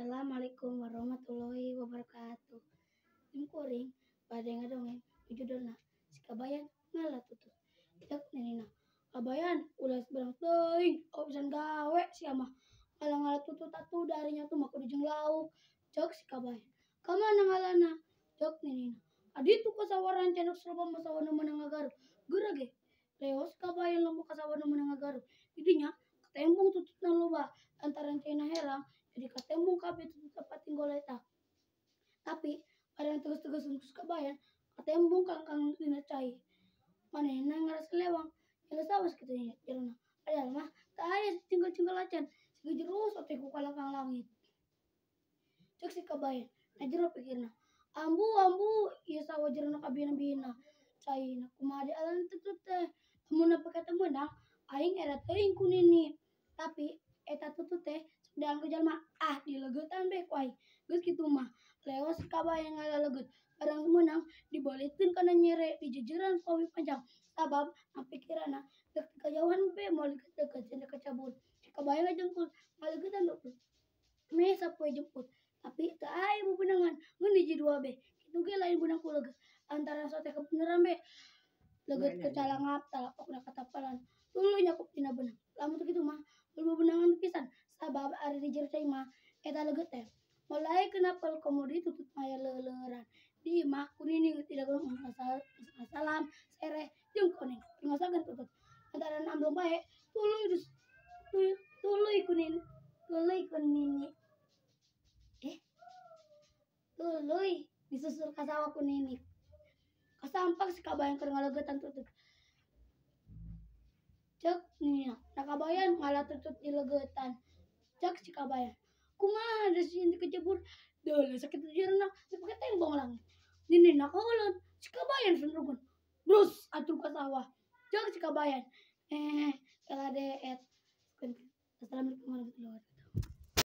Assalamualaikum warahmatullahi wabarakatuh. Tim kuring pada ngadongeng judulna si kabayan ngalah tutut. Dak nenina. Kabayan ulah seberang teuing, pisan gawe sia mah. Ngalah-ngalah tutut atuh darinya tuh mah kudu jeung lauk. Cok si kabayan. Kamana ngalana? Cok nenina. Adi tuh kasawaran cenok serba masawana meunang ngagarup. Geura ge. Leos kabayan lampu kasawana meunang ngagarup. Didinya ketembung tututna loba lantaran cenah herang. Jadi ketembung kabeh tutut tepat tinggal eta. Tapi barang tegas-tegas untuk kabayan ketembung kang dina cai. Manehna ngaras lewang. Nyala sawas kitu nya jelema. Padahal mah teu aya cinggal-cinggal acan. Sigejeros ote ku kalangkang langit. Cek si kabayan. Najero pikirna. Ambu ieu sawajarna kabina-bina. Caina kumaha di alan tutut teh. Amunna paketa meunang aing era teuing ku nini. Tapi eta tutut teh dan ku jalma dileugetan be ku aing. Geus kitu mah leos kabayan ngalaleget. Barang meunang dibolitkeun kana nyere di jejeran sawi panjang. Sabab pikiranna dek kajauhan be moal deket cenah kecabut. Kabayan ngajengkul ngalegetan deukeut. Me sapoe jemput. Tapi teu aya bebeunangan ngeun hiji dua be. Kitu ge lain beunang ku leuget. Antara sote kebeneran be. Leuget kecalangap talapokna katapalan. Tuluy nyakup tina beunang. Lamun teu kitu mah bebeunangan pisan. Sabab ari di jero cai mah eta leuget teh. Mulai kenapa komodi tutut maya leuleran. Di imah kunini tidak salam sereh jeung koneng. Ngasakeun tutut. Lantaran amblong bae tuluy kunini. Tuluy disusur ka sawah kunini. Kasampak si kabayan keur ngalegetan tutut. Cek nih, kabayan ngalah tutut dileugetan. Cek si kabayan. Kumaha da si kecebur deuleuh sakit jeurna dipake tembong langit. Ninina kaulun si kabayan sundrugun. Brus atuh ka sawah. Cek si kabayan.